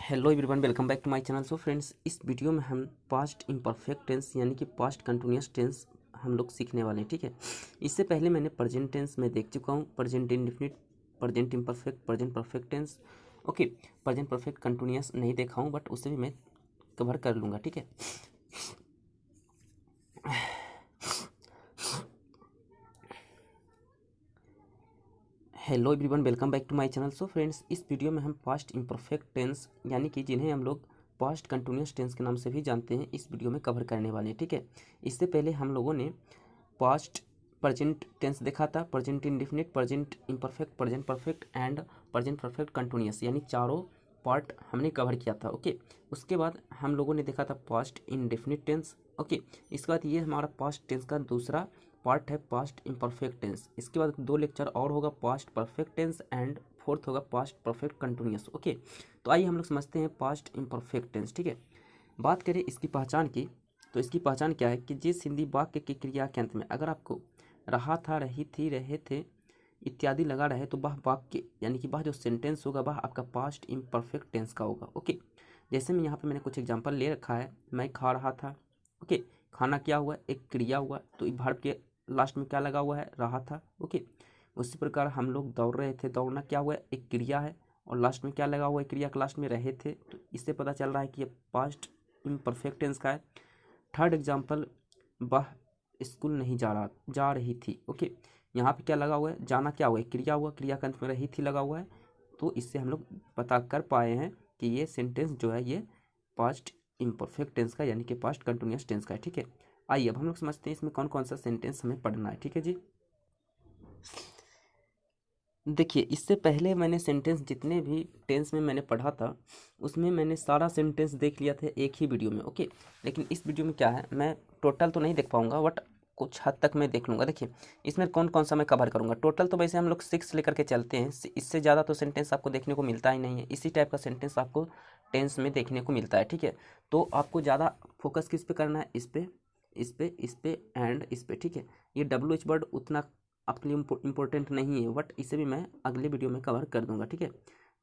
Hello everyone, welcome back to my channel. So friends, इस वीडियो में हम पास्ट इम्परफेक्ट टेंस यानी कि पास्ट कंटिन्यूअस टेंस हम लोग सीखने वाले हैं। ठीक है, इससे पहले मैंने प्रेजेंट टेंस में देख चुका हूँ, present indefinite, present imperfect, present perfect tense. Okay, present perfect continuous नहीं देखा हूँ, बट उसे भी मैं कवर कर लूँगा। ठीक है, hello everyone, welcome back to my channel. So friends, इस वीडियो में हम पास्ट इम्परफेक्ट टेंस यानी कि जिन्हें हम लोग पास्ट कंटिन्यूअस टेंस के नाम से भी जानते हैं, इस वीडियो में कवर करने वाले हैं। ठीक है, इससे पहले हम लोगों ने पास्ट प्रेजेंट टेंस देखा था, present indefinite, present imperfect, present perfect and present perfect continuous, यानी चारों पार्ट हमने कवर किया था। ओके, उसके बाद हम लोगों ने देखा था पास्ट इंडेफिनिट टेंस। ओके, इसके बाद ये हमारा पास्ट टेंस का दूसरा पार्ट है पास्ट इम्परफेक्ट टेंस। इसके बाद 2 लेक्चर और होगा past perfect tense and fourth होगा पास्ट परफेक्ट कंटिन्यूअस। ओके, तो आइए हम लोग समझते हैं पास्ट इम्परफेक्ट टेंस। ठीक है, बात करें इसकी पहचान की, तो इसकी पहचान क्या है कि जिस हिंदी वाक्य की क्रिया के अंत में अगर आपको रहा था, रही थी, रहे थे इत्यादि लगा रहे तो वह वाक्य यानी कि वह जो सेंटेंस होगा वह आपका पास्ट इम्परफेक्ट टेंस का होगा। ओके, जैसे मैं यहाँ पे मैंने कुछ एग्जांपल ले रखा है, मैं खा रहा था। ओके, खाना क्या हुआ, एक क्रिया हुआ, तो वर्ब के लास्ट में क्या लगा हुआ है, रहा था। ओके, उसी प्रकार हम लोग दौड़ रहे थे, दौड़ना क्या हुआ, एक क्रिया है और लास्ट में क्या लगा हुआ है, क्रिया के लास्ट में रहे थे, तो इससे पता चल रहा है कि ये पास्ट इम्परफेक्ट टेंस का है। थर्ड एग्जांपल, वह स्कूल नहीं जा रही थी। ओके, यहाँ पे क्या लगा हुआ है, जाना क्या हुआ है, क्रिया हुआ, क्रिया के अंत में रही थी लगा हुआ है, तो इससे हम लोग पता कर पाए हैं कि ये सेंटेंस जो है ये पास्ट इम्परफेक्ट टेंस का यानी कि पास्ट कंटिन्यूअस टेंस का है। ठीक है, आइए अब हम लोग समझते हैं इसमें कौन कौन सा सेंटेंस हमें पढ़ना है। ठीक है जी, देखिए इससे पहले मैंने सेंटेंस जितने भी टेंस में मैंने पढ़ा था उसमें मैंने सारा सेंटेंस देख लिया था एक ही वीडियो में। ओके, लेकिन इस वीडियो में क्या है, मैं टोटल तो नहीं देख पाऊंगा, बट कुछ हद तक मैं देख लूँगा। देखिए इसमें कौन कौन सा मैं कवर करूँगा। टोटल तो वैसे हम लोग 6 लेकर के चलते हैं, इससे ज़्यादा तो सेंटेंस आपको देखने को मिलता ही नहीं है। इसी टाइप का सेंटेंस आपको टेंस में देखने को मिलता है। ठीक है, तो आपको ज़्यादा फोकस किस पे करना है, इस पे, इस पे, इस पे एंड इस पे। ठीक है, ये WH वर्ड उतना आपके लिए इम्पोर्टेंट नहीं है, बट इसे भी मैं अगले वीडियो में कवर कर दूंगा। ठीक है,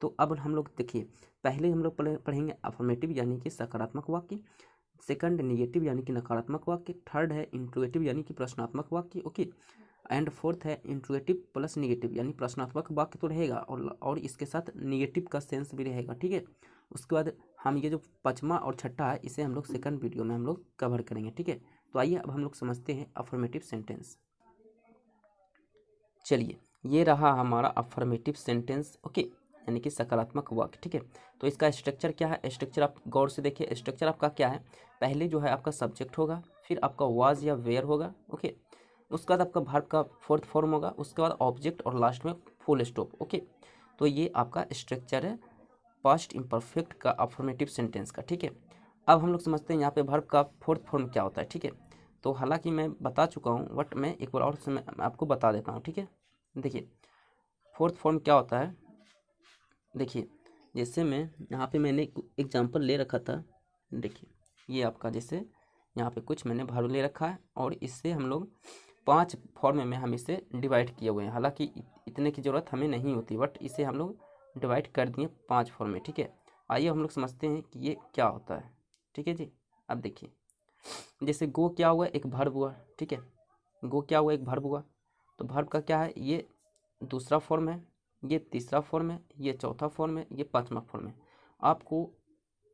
तो अब हम लोग देखिए, पहले हम लोग पढ़ेंगे अफर्मेटिव यानी कि सकारात्मक वाक्य, सेकंड निगेटिव यानी कि नकारात्मक वाक्य, थर्ड है इंट्रोगेटिव यानी कि प्रश्नात्मक वाक्य। ओके, एंड फोर्थ है इंट्रोगेटिव प्लस निगेटिव यानी प्रश्नात्मक वाक्य तो रहेगा और इसके साथ निगेटिव का सेंस भी रहेगा। ठीक है, उसके बाद हम ये जो पाँचवा और छठा है इसे हम लोग सेकंड वीडियो में हम लोग कवर करेंगे। ठीक है, तो आइए अब हम लोग समझते हैं अफर्मेटिव सेंटेंस। चलिए, ये रहा हमारा अफर्मेटिव सेंटेंस। ओके, यानी कि सकारात्मक वाक्य। ठीक है, तो इसका स्ट्रक्चर क्या है, स्ट्रक्चर आप गौर से देखिए। स्ट्रक्चर आपका क्या है, पहले जो है आपका सब्जेक्ट होगा, फिर आपका वाज या वेयर होगा। ओके, उसके बाद आपका वर्ब का फोर्थ फॉर्म होगा, उसके बाद ऑब्जेक्ट और लास्ट में फुल स्टॉप। ओके, तो ये आपका स्ट्रक्चर है पास्ट इम्परफेक्ट का अफर्मेटिव सेंटेंस का। ठीक है, अब हम लोग समझते हैं यहाँ पे वर्ब का फोर्थ फॉर्म क्या होता है। ठीक है, तो हालांकि मैं बता चुका हूँ, बट मैं एक बार और से मैं आपको बता देता हूँ। ठीक है, देखिए फोर्थ फॉर्म क्या होता है। देखिए जैसे मैं यहाँ पे मैंने एग्जांपल ले रखा था, देखिए ये आपका जैसे यहाँ पे कुछ मैंने भारू ले रखा है और इससे हम लोग 5 फॉर्म में हम इसे डिवाइड किए हुए हैं। हालांकि इतने की ज़रूरत हमें नहीं होती, बट इसे हम लोग डिवाइड कर दिए 5 फॉर्म में। ठीक है, आइए हम लोग समझते हैं कि ये क्या होता है। ठीक है जी, अब देखिए जैसे गो क्या हुआ, एक वर्ब हुआ। ठीक है, गो क्या हुआ, एक वर्ब हुआ, तो वर्ब का क्या है, ये दूसरा फॉर्म है, ये तीसरा फॉर्म है, ये चौथा फॉर्म है, ये पांचवा फॉर्म है। आपको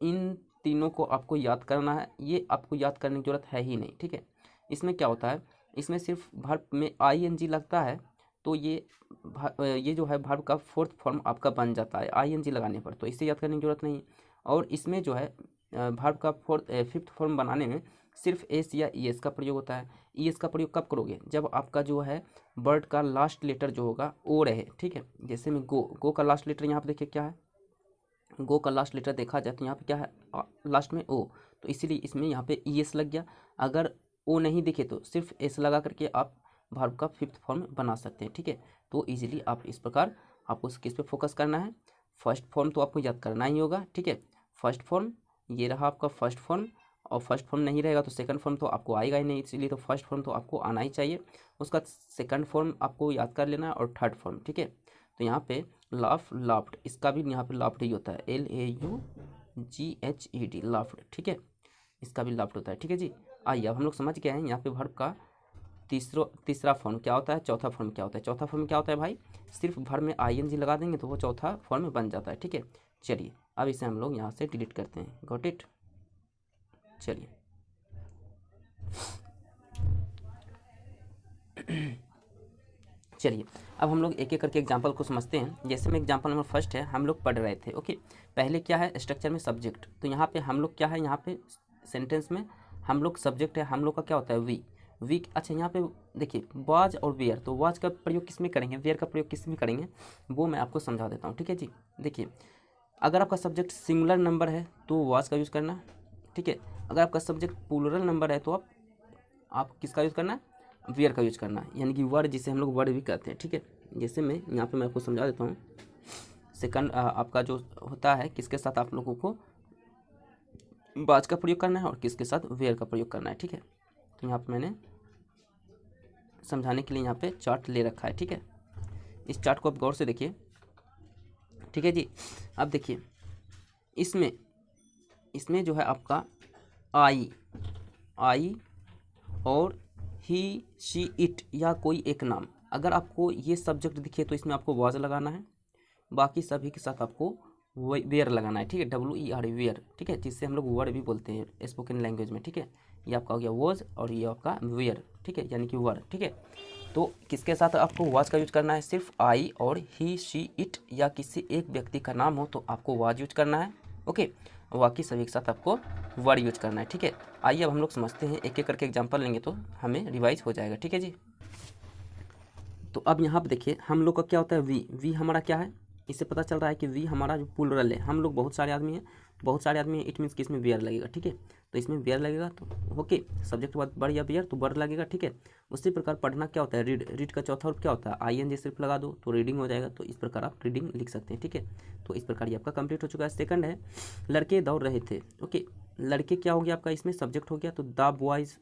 इन तीनों को आपको याद करना है, ये आपको याद करने की जरूरत है ही नहीं। ठीक है, इसमें क्या होता है, इसमें सिर्फ वर्ब में ING लगता है, तो ये जो है वर्ब का फोर्थ फॉर्म आपका बन जाता है ING लगाने पर, तो इसे याद करने की जरूरत नहीं है। और इसमें जो है वर्ब का फिफ्थ फॉर्म बनाने में सिर्फ एस या ES का प्रयोग होता है। ES का प्रयोग कब करोगे, जब आपका जो है वर्ड का लास्ट लेटर जो होगा ओ रहे। ठीक है, जैसे में गो का लास्ट लेटर यहाँ पे देखिए क्या है, गो का लास्ट लेटर देखा जाए तो यहाँ पे क्या है, लास्ट में ओ, तो इसीलिए इसमें यहाँ पे ES लग गया। अगर ओ नहीं दिखे तो सिर्फ एस लगा करके आप वर्ब का फिफ्थ फॉर्म बना सकते हैं। ठीक है, तो इजीली आप इस प्रकार आपको किस पे फोकस करना है, फर्स्ट फॉर्म तो आपको याद करना ही होगा। ठीक है, फर्स्ट फॉर्म ये रहा आपका फर्स्ट फॉर्म, और फर्स्ट फॉर्म नहीं रहेगा तो सेकंड फॉर्म तो आपको आएगा ही नहीं, इसीलिए तो फर्स्ट फॉर्म तो आपको आना ही चाहिए। उसका सेकंड फॉर्म आपको याद कर लेना है और थर्ड फॉर्म। ठीक है, तो यहाँ पे लाफ लाफ्ड, इसका भी यहाँ पे लाफ्ड ही होता है, LAUGHED लाफ्ड, ठीक है, इसका भी लाफ्ड होता है, ठीक है जी। आइए अब हम लोग समझ गए हैं यहाँ पे वर्ब का तीसरा फॉर्म क्या होता है, चौथा फॉर्म क्या होता है। चौथा फॉर्म क्या होता है भाई, सिर्फ वर्ब में ING लगा देंगे तो वो चौथा फॉर्म बन जाता है, ठीक है। चलिए अब इसे हम लोग यहाँ से डिलीट करते हैं, गॉट इट। चलिए चलिए अब हम लोग एक एक करके एग्जांपल को समझते हैं। जैसे में एग्जांपल नंबर फर्स्ट है, हम लोग पढ़ रहे थे, ओके। पहले क्या है स्ट्रक्चर में सब्जेक्ट, तो यहाँ पे हम लोग क्या है, यहाँ पे सेंटेंस में हम लोग सब्जेक्ट है, हम लोग का क्या होता है वी। अच्छा यहाँ पे देखिए वाज और वेयर, तो वाज का प्रयोग किस में करेंगे, वेयर का प्रयोग किस में करेंगे, वो मैं आपको समझा देता हूँ, ठीक है जी। देखिए अगर आपका सब्जेक्ट सिंगुलर नंबर है तो वाज का यूज़ करना, ठीक है। अगर आपका सब्जेक्ट प्लूरल नंबर है तो आप किसका यूज़ करना है, वेयर का यूज़ करना है, यानी कि वर्ड जिसे हम लोग वर्ड भी कहते हैं, ठीक है। जैसे मैं यहाँ पे मैं आपको समझा देता हूँ। सेकंड आपका जो होता है किसके साथ आप लोगों को वाज का प्रयोग करना है और किसके साथ वेयर का प्रयोग करना है, ठीक है। तो यहाँ पे मैंने समझाने के लिए यहाँ पे चार्ट ले रखा है, ठीक है। इस चार्ट को आप गौर से देखिए, ठीक है जी। अब देखिए इसमें जो है आपका आई और ही शी इट या कोई एक नाम, अगर आपको ये सब्जेक्ट दिखे तो इसमें आपको वाज लगाना है, बाकी सभी के साथ आपको वेयर लगाना है, ठीक है, WER वेयर, ठीक है, जिससे हम लोग वर्ड भी बोलते हैं स्पोकन लैंग्वेज में, ठीक है। ये आपका हो गया वाज और ये आपका वेयर, ठीक है, यानी कि वर्ड, ठीक है। तो किसके साथ आपको वाज का यूज करना है, सिर्फ आई और ही शी इट या किसी एक व्यक्ति का नाम हो तो आपको वाज यूज करना है, ओके। बाकी सभी के साथ आपको वर्ड यूज करना है, ठीक है। आइए अब हम लोग समझते हैं, एक एक करके एग्जांपल लेंगे तो हमें रिवाइज हो जाएगा, ठीक है जी। तो अब यहाँ पे देखिए हम लोग का क्या होता है वी हमारा क्या है, इससे पता चल रहा है कि वी हमारा जो प्लूरल है, हम लोग बहुत सारे आदमी हैं, इट मीन्स कि इसमें वेयर लगेगा, ठीक है। तो इसमें वेयर लगेगा तो ओके, सब्जेक्ट के बाद वर्ड या वेयर तो वर्ड लगेगा, ठीक है। उसी प्रकार पढ़ना क्या होता है, रीड का चौथा रूप क्या होता है, ING सिर्फ लगा दो तो रीडिंग हो जाएगा, तो इस प्रकार आप रीडिंग लिख सकते हैं, ठीक है। तो इस प्रकार ये आपका कंप्लीट हो चुका है। सेकंड है लड़के दौड़ रहे थे, ओके। लड़के क्या हो गया आपका, इसमें सब्जेक्ट हो गया तो the boys,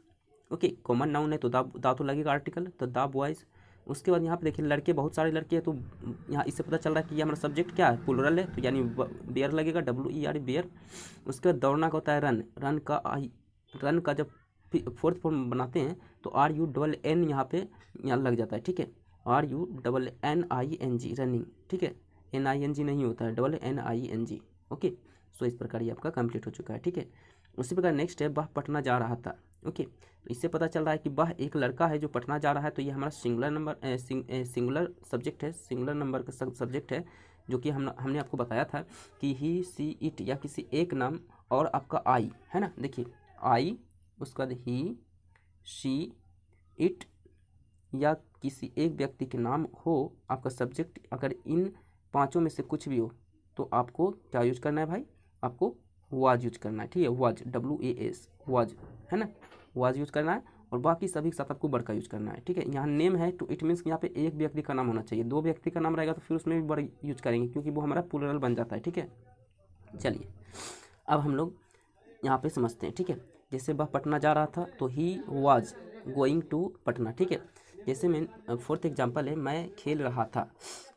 okay. Common noun है तो दा तो लगेगा आर्टिकल, तो द बॉयज़। उसके बाद यहाँ पे देखिए लड़के बहुत सारे लड़के हैं, तो यहाँ इससे पता चल रहा है कि ये हमारा सब्जेक्ट क्या है, प्लूरल है, तो यानी बेयर लगेगा, WER बेयर। उसके बाद दौड़ना का होता है रन का जब फोर्थ फॉर्म बनाते हैं तो RUNN यहाँ लग जाता है, ठीक है, RUNNING रनिंग, ठीक है, NING नहीं होता है, NNING, ओके। सो इस प्रकार ये आपका कंप्लीट हो चुका है, ठीक है। उसी प्रकार नेक्स्ट है वह पटना जा रहा था, ओके। तो इससे पता चल रहा है कि वह एक लड़का है जो पटना जा रहा है, तो ये हमारा सिंगुलर सब्जेक्ट है, सिंगुलर नंबर का सब्जेक्ट है, जो कि हमने आपको बताया था कि ही सी इट या किसी एक नाम और आपका आई है ना, देखिए आई, उसके बाद ही शी इट या किसी एक व्यक्ति के नाम हो आपका सब्जेक्ट, अगर इन पांचों में से कुछ भी हो तो आपको क्या यूज करना है भाई, आपको वाज यूज करना है, ठीक है, वाज WAS वाज है ना, वाज यूज करना है। और बाकी सभी के साथ आपको वर्ड का यूज करना है, ठीक है। यहाँ नेम है तो इट मीन्स यहाँ पे एक व्यक्ति का नाम होना चाहिए, दो व्यक्ति का नाम रहेगा तो फिर उसमें भी वर्ड यूज करेंगे क्योंकि वो हमारा प्लूरल बन जाता है, ठीक है। चलिए अब हम लोग यहाँ पे समझते हैं, ठीक है। जैसे वह पटना जा रहा था तो he was going to Patna, ठीक है। जैसे मैं फोर्थ एग्जांपल है मैं खेल रहा था,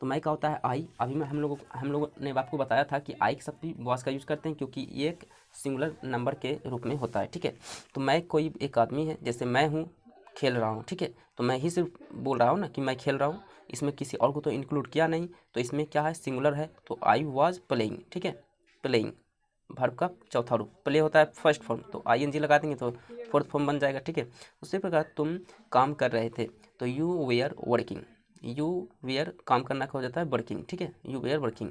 तो मैं क्या होता है आई, अभी मैं हम लोगों ने आपको बताया था कि आई के साथ भी वाज का यूज़ करते हैं क्योंकि ये एक सिंगुलर नंबर के रूप में होता है, ठीक है। तो मैं कोई एक आदमी है, जैसे मैं हूँ खेल रहा हूँ, ठीक है, तो मैं ही सिर्फ बोल रहा हूँ ना कि मैं खेल रहा हूँ, इसमें किसी और को तो इंक्लूड किया नहीं, तो इसमें क्या है सिंगुलर है, तो आई वाज प्लेइंग, ठीक है, प्लेइंग वर्ब का चौथा रूप, प्ले होता है फर्स्ट फॉर्म, तो ING लगा देंगे तो फोर्थ फॉर्म बन जाएगा, ठीक है। उसी प्रकार तुम काम कर रहे थे तो you were working, you were काम करना का हो जाता है वर्किंग, ठीक है, यू वेयर वर्किंग।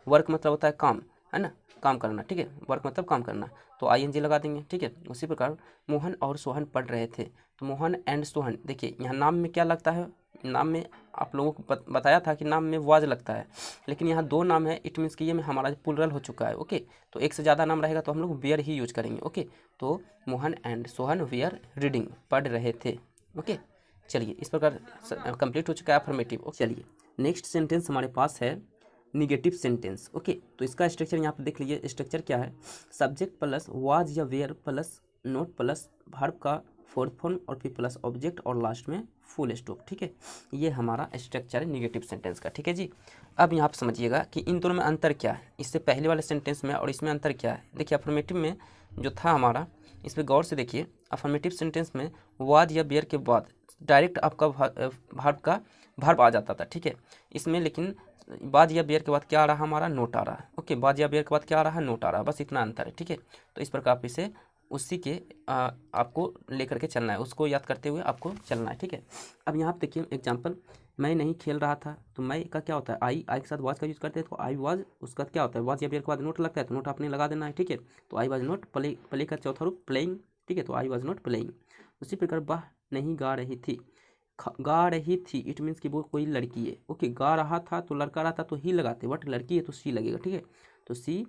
वर्क मतलब होता है काम, है ना, काम करना, ठीक है, वर्क मतलब काम करना, तो ING लगा देंगे, ठीक है। उसी प्रकार मोहन और सोहन पढ़ रहे थे, तो मोहन एंड सोहन, देखिए यहाँ नाम में क्या लगता है, नाम में आप लोगों को बताया था कि नाम में वाज लगता है, लेकिन यहाँ दो नाम है, इट मीन्स कि ये में हमारा प्लूरल हो चुका है, ओके। तो एक से ज़्यादा नाम रहेगा तो हम लोग वेयर ही यूज करेंगे, ओके। तो Mohan and Sohan were reading पढ़ रहे थे, ओके। चलिए इस प्रकार कंप्लीट हो चुका है अफर्मेटिव। चलिए नेक्स्ट सेंटेंस हमारे पास है निगेटिव सेंटेंस, ओके। तो इसका स्ट्रक्चर यहाँ पे देख लीजिए, स्ट्रक्चर क्या है, सब्जेक्ट प्लस वाज या were plus not plus verb का फोर्थ फॉर्म और फिर प्लस ऑब्जेक्ट और लास्ट में फुल स्टॉप। ठीक है, ये हमारा स्ट्रक्चर है निगेटिव सेंटेंस का। ठीक है जी, अब यहाँ पर समझिएगा कि इन दोनों में अंतर क्या है, इससे पहले वाले सेंटेंस में और इसमें अंतर क्या है। देखिए अफर्मेटिव में जो था हमारा, इस पर गौर से देखिए, अफर्मेटिव सेंटेंस में वाज या बेयर के बाद डायरेक्ट आपका वर्ब आ जाता था। ठीक है, इसमें लेकिन बाज या बेयर के बाद क्या आ रहा है, हमारा नोट आ रहा है। ओके, बाज या बेयर के बाद क्या आ रहा है, नोट आ रहा है, बस इतना अंतर है। ठीक है, तो इस प्रकार आप इसे उसी के आपको लेकर के चलना है, उसको याद करते हुए आपको चलना है। ठीक है, अब यहाँ पे देखिए एग्जांपल, मैं नहीं खेल रहा था, तो मैं का क्या होता है, आई के साथ वाज का यूज करते हैं, तो आई वाज, उसका क्या होता है, वाज या बेयर के बाद नोट लगता है, तो नोट आपने लगा देना है। ठीक है, तो आई वाज नॉट प्ले का चौथा रूप प्लेइंग। ठीक है, तो आई वाज नॉट प्लेइंग। उसी प्रकार वह नहीं गा रही थी, गा रही थी इट मीन्स कि वो कोई लड़की है। ओके, गा रहा था तो लड़का रहा था तो ही लगाते, बट लड़की है तो सी लगेगा। ठीक है, तो सी,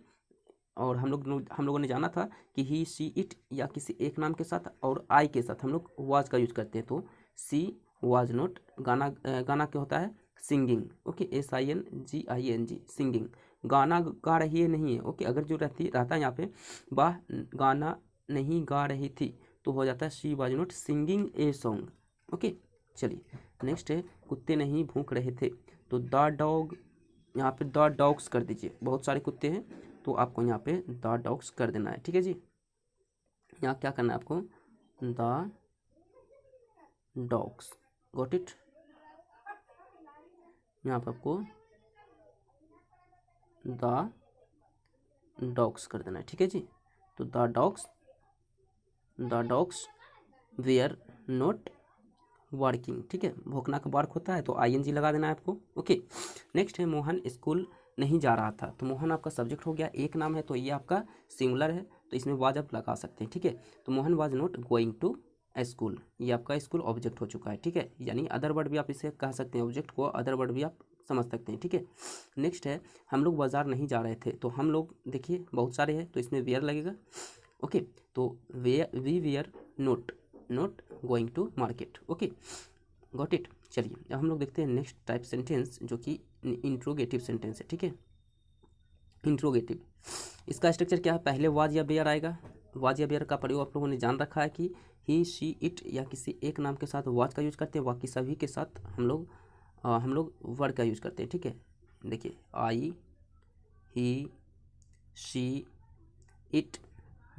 और हम लोगों ने जाना था कि ही सी इट या किसी एक नाम के साथ और आई के साथ हम लोग वाज का यूज करते हैं, तो सी वाज नॉट। गाना गाना क्या होता है, सिंगिंग। Okay, SINGING singing. गाना गा रही है नहीं है। ओके, अगर जो रहता है यहाँ पे वह गाना नहीं गा रही थी, तो हो जाता है she was not singing a song. Okay, चलिए नेक्स्ट है, कुत्ते नहीं भूख रहे थे, तो द डॉग, यहाँ पे द डॉग्स कर दीजिए, बहुत सारे कुत्ते हैं तो आपको यहाँ पे द डॉग्स कर देना है। ठीक है जी, यहाँ क्या करना है आपको, द डॉग्स, गॉट इट। यहाँ पे आपको द डॉग्स कर देना है। ठीक है जी, तो the dogs were not working. ठीक है, भोंकना का वर्क होता है तो ING लगा देना है आपको। ओके, नेक्स्ट है, मोहन स्कूल नहीं जा रहा था, तो मोहन आपका सब्जेक्ट हो गया, एक नाम है तो ये आपका सिंगुलर है, तो इसमें वाज आप लगा सकते हैं। ठीक है, तो Mohan was not going to school, ये आपका स्कूल ऑब्जेक्ट हो चुका है। ठीक है, यानी अदर वर्ड भी आप इसे कह सकते हैं, ऑब्जेक्ट को अदर वर्ड भी आप समझ सकते हैं। ठीक है, नेक्स्ट है, हम लोग बाजार नहीं जा रहे थे, तो हम लोग देखिए बहुत सारे हैं तो इसमें वेयर लगेगा। ओके, तो we were not going to market. Okay, got it. चलिए अब हम लोग देखते हैं नेक्स्ट टाइप सेंटेंस, जो कि इंट्रोगेटिव सेंटेंस है। ठीक है, इंट्रोगेटिव, इसका स्ट्रक्चर क्या है, पहले वाज या बेयर आएगा। वाज या बेयर का प्रयोग आप लोगों ने जान रखा है कि ही शी इट या किसी एक नाम के साथ वाज का यूज करते हैं, बाकी सभी के साथ हम लोग वर्ड का यूज करते हैं। ठीक है, देखिए आई, ही, शी, इट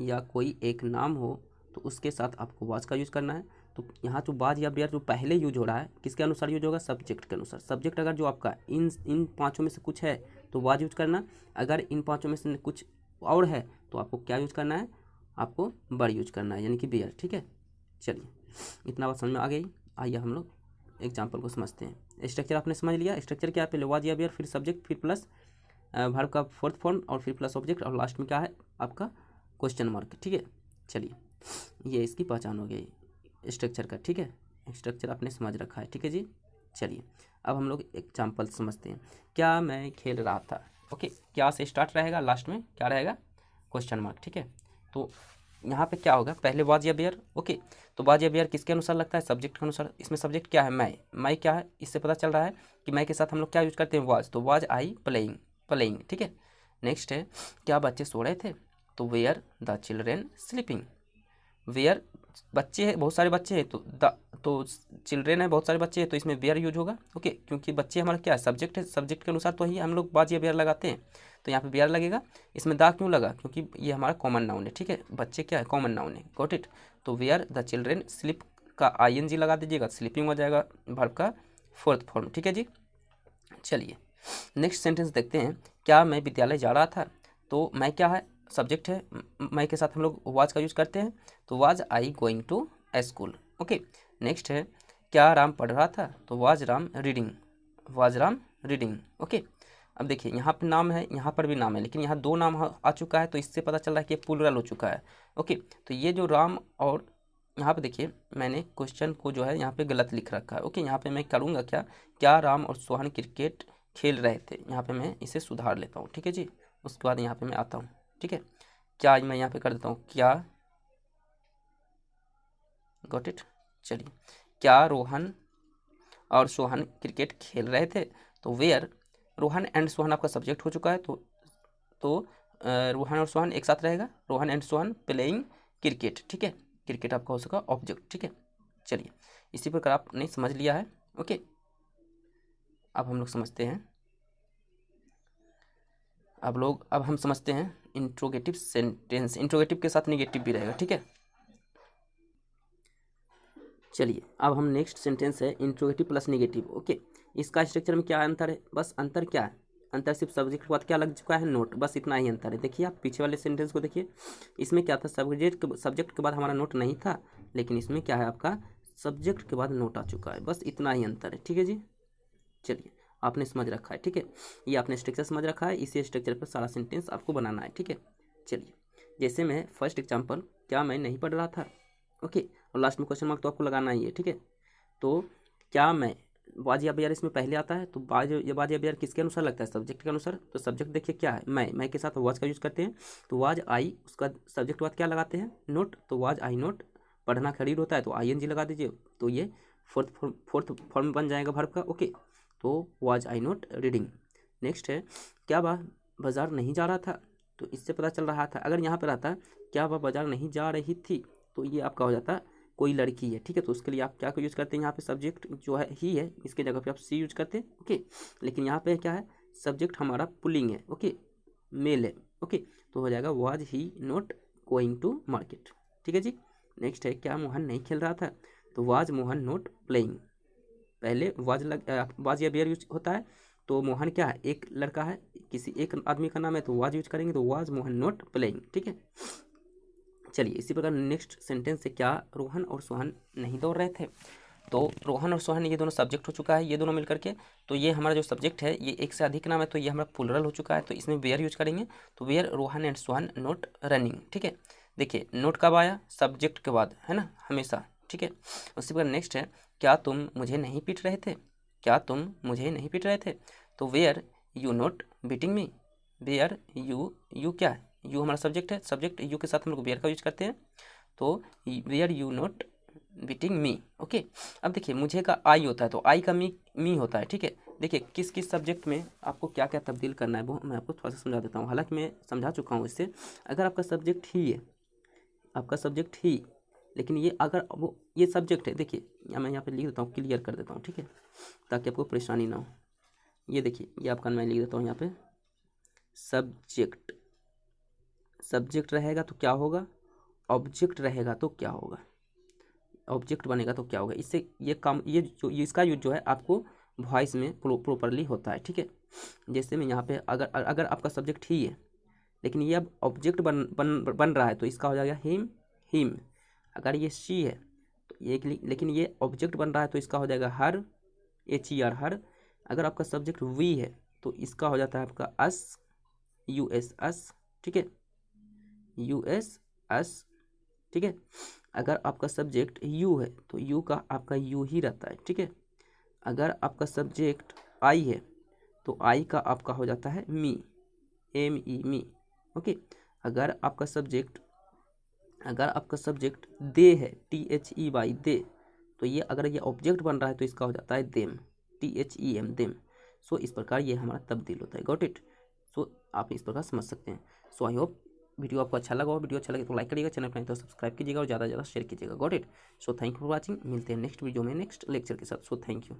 या कोई एक नाम हो तो उसके साथ आपको वाज का यूज करना है। तो यहाँ जो बाज या बेयर जो पहले यूज हो रहा है, किसके अनुसार यूज होगा, सब्जेक्ट के अनुसार। सब्जेक्ट अगर जो आपका इन पांचों में से कुछ है तो वाज यूज करना, अगर इन पांचों में से कुछ और है तो आपको क्या यूज करना है, आपको वर यूज करना है, यानी कि बेयर। ठीक है, चलिए इतना बात समझ में आ गई। आइए हम लोग एग्जाम्पल को समझते हैं। स्ट्रक्चर आपने समझ लिया, स्ट्रक्चर क्या है, पहले वाज या बेयर, फिर सब्जेक्ट, फिर प्लस वर्ब का फोर्थ फॉर्म, और फिर प्लस ऑब्जेक्ट, और लास्ट में क्या है आपका क्वेश्चन मार्क। ठीक है, चलिए ये इसकी पहचान हो गई स्ट्रक्चर का। ठीक है, स्ट्रक्चर आपने समझ रखा है। ठीक है जी, चलिए अब हम लोग एग्जाम्पल समझते हैं। क्या मैं खेल रहा था। ओके, क्या से स्टार्ट रहेगा, लास्ट में क्या रहेगा, क्वेश्चन मार्क। ठीक है, तो यहाँ पे क्या होगा, पहले वाज या बेयर। ओके, तो वाज या बेयर किसके अनुसार लगता है, सब्जेक्ट के अनुसार। इसमें सब्जेक्ट क्या है, मैं क्या है, इससे पता चल रहा है कि मैं के साथ हम लोग क्या यूज करते हैं, वाज, तो वाज आई प्लेइंग। ठीक है, नेक्स्ट है, क्या बच्चे सो रहे थे, तो were the children sleeping. Were बच्चे हैं, बहुत सारे बच्चे हैं, तो चिल्ड्रेन है, बहुत सारे बच्चे हैं, तो इसमें वेयर यूज होगा। ओके, क्योंकि बच्चे हमारा क्या है, सब्जेक्ट है, सब्जेक्ट के अनुसार तो ही हम लोग बाज या वेयर लगाते हैं, तो यहाँ पे वेयर लगेगा। इसमें दा क्यों लगा, क्योंकि ये हमारा कॉमन नाउन है। ठीक है, बच्चे क्या है, कॉमन नाउन है, गॉट इट। तो वेयर द चिल्ड्रेन स्लीप का ING लगा दीजिएगा, स्लीपिंग हो जाएगा वर्ब का फोर्थ फॉर्म। ठीक है जी, चलिए नेक्स्ट सेंटेंस देखते हैं। क्या मैं विद्यालय जा रहा था, तो मैं क्या है, सब्जेक्ट है, मैं के साथ हम लोग वाज का यूज करते हैं, तो was I going to school. Okay, next है, क्या राम पढ़ रहा था, तो वाज राम रीडिंग। ओके, अब देखिए यहाँ पे नाम है, यहाँ पर भी नाम है, लेकिन यहाँ दो नाम आ चुका है, तो इससे पता चल रहा है कि प्लूरल हो चुका है। ओके, तो ये जो राम, और यहाँ पे देखिए मैंने क्वेश्चन को जो है यहाँ पे गलत लिख रखा है। ओके, यहाँ पे मैं करूँगा क्या राम और सोहन क्रिकेट खेल रहे थे, यहाँ पे मैं इसे सुधार लेता हूँ। ठीक है जी, उसके बाद यहाँ पे मैं आता हूँ। ठीक है, क्या मैं यहाँ पे कर देता हूँ, क्या, गॉट इट। चलिए, क्या रोहन और सोहन क्रिकेट खेल रहे थे, तो वेयर रोहन एंड सोहन आपका सब्जेक्ट हो चुका है, तो रोहन और सोहन एक साथ रहेगा, Rohan and Sohan playing cricket. ठीक है, क्रिकेट आपका हो सका ऑब्जेक्ट, ठीक है। चलिए इसी प्रकार आपने समझ लिया है, ओके। अब हम लोग समझते हैं, अब हम समझते हैं इंट्रोगेटिव सेंटेंस। इंट्रोगेटिव के साथ निगेटिव भी रहेगा, ठीक है। चलिए अब हम नेक्स्ट सेंटेंस है इंट्रोगेटिव प्लस निगेटिव, ओके। इसका स्ट्रक्चर में क्या अंतर है, बस अंतर क्या है, अंतर सिर्फ सब्जेक्ट के बाद क्या लग चुका है, नोट, बस इतना ही अंतर है। देखिए आप पीछे वाले सेंटेंस को देखिए, इसमें क्या था, सब्जेक्ट के बाद हमारा नोट नहीं था, लेकिन इसमें क्या है आपका सब्जेक्ट के बाद नोट आ चुका है, बस इतना ही अंतर है, ठीक है जी। चलिए आपने समझ रखा है, ठीक है, ये आपने स्ट्रक्चर समझ रखा है, इसी स्ट्रक्चर पर सारा सेंटेंस आपको बनाना है, ठीक है। चलिए जैसे मैं फर्स्ट एग्जाम्पल, क्या मैं नहीं पढ़ रहा था, ओके, और लास्ट में क्वेश्चन मार्क तो आपको लगाना ही है, ठीक है। तो क्या मैं, वाज या बेयर इसमें पहले आता है, तो वाज या बेयर किसके अनुसार लगता है, सब्जेक्ट के अनुसार। तो सब्जेक्ट देखिए क्या है, मैं के साथ वाज का यूज करते हैं, तो वाज आई, उसका सब्जेक्ट के बाद क्या लगाते हैं, नोट, तो वाज आई नोट, पढ़ना खरीद होता है तो ING लगा दीजिए, तो ये फोर्थ फॉर्म बन जाएगा वर्ब का, ओके। तो was I note reading. Next है, क्या वह बाजार नहीं जा रहा था, तो इससे पता चल रहा था, अगर यहाँ पर आता क्या वह बाजार नहीं जा रही थी, तो ये आपका हो जाता कोई लड़की है, ठीक है। तो उसके लिए आप क्या को यूज़ करते हैं, यहाँ पे सब्जेक्ट जो है ही है, इसके जगह पे आप सी यूज करते हैं, ओके। लेकिन यहाँ पे क्या है, सब्जेक्ट हमारा पुलिंग है, ओके, मेल है, ओके। तो हो जाएगा was he not going to market, ठीक है जी। नेक्स्ट है, क्या मोहन नहीं खेल रहा था, तो वाज मोहन नॉट प्लेइंग। पहले वाज या बेयर यूज होता है, तो मोहन क्या है, एक लड़का है, किसी एक आदमी का नाम है, तो वाज यूज करेंगे, तो वाज मोहन नॉट प्लेइंग, ठीक है। चलिए इसी प्रकार नेक्स्ट सेंटेंस से, क्या रोहन और सोहन नहीं दौड़ रहे थे, तो रोहन और सोहन ये दोनों सब्जेक्ट हो चुका है, ये दोनों मिलकर के, तो ये हमारा जो सब्जेक्ट है ये एक से अधिक नाम है, तो ये हमारा प्लुरल हो चुका है, तो इसमें वेयर यूज करेंगे, तो were Rohan and Sohan not running, ठीक है। देखिए नोट कब आया, सब्जेक्ट के बाद, है ना, हमेशा, ठीक है। उसी प्रकार नेक्स्ट है, क्या तुम मुझे नहीं पीट रहे थे, क्या तुम मुझे नहीं पीट रहे थे, तो were you not beating me, were you क्या है, यू हमारा सब्जेक्ट है, सब्जेक्ट यू के साथ हम लोग वेयर का यूज करते हैं, तो were you not beating me, okay. अब देखिए मुझे का आई होता है, तो आई का मी होता है, ठीक है। देखिए किस किस सब्जेक्ट में आपको क्या क्या तब्दील करना है वो मैं आपको थोड़ा सा समझा देता हूँ, हालांकि मैं समझा चुका हूँ इससे। अगर आपका सब्जेक्ट ही है, आपका सब्जेक्ट ही, लेकिन ये अगर वो ये सब्जेक्ट है, देखिए या मैं यहाँ पे लिख देता हूँ, क्लियर कर देता हूँ, ठीक है, ताकि आपको परेशानी ना हो। ये देखिए ये आपका मैं लिख देता हूँ यहाँ पे, सब्जेक्ट, सब्जेक्ट रहेगा तो क्या होगा, ऑब्जेक्ट रहेगा तो क्या होगा, ऑब्जेक्ट बनेगा तो क्या होगा, इससे ये काम, ये जो इसका यूज जो है आपको वॉइस में प्रॉपरली होता है, ठीक है। जैसे मैं यहाँ पे अगर अगर आपका सब्जेक्ट ही है, लेकिन ये अब ऑब्जेक्ट बन रहा है, तो इसका हो जाएगा हिम। अगर ये शी है तो ये, लेकिन ये ऑब्जेक्ट बन रहा है, तो इसका हो जाएगा हर, HER हर। अगर आपका सब्जेक्ट वी है तो इसका हो जाता है आपका अस, US अस, ठीक है, US अस, ठीक है। अगर आपका सब्जेक्ट यू है तो यू का आपका यू ही रहता है, ठीक है। अगर आपका सब्जेक्ट आई है तो आई का आपका हो जाता है मी, ME मी, ओके। अगर आपका सब्जेक्ट दे है, THEY दे, तो ये अगर ये ऑब्जेक्ट बन रहा है तो इसका हो जाता है देम, THEM देम। सो इस प्रकार ये हमारा तब्दील होता है, गॉट इट। सो आप इस प्रकार समझ सकते हैं। सो आई होप वीडियो आपको अच्छा लगा हो, वीडियो अच्छा लगे तो लाइक करिएगा, चैनल पर नहीं तो सब्सक्राइब कीजिएगा और ज़्यादा से ज़्यादा शेयर कीजिएगा, got it. So thank you for watching, मिलते हैं नेक्स्ट वीडियो में नेक्स्ट लेक्चर के साथ। So thank you.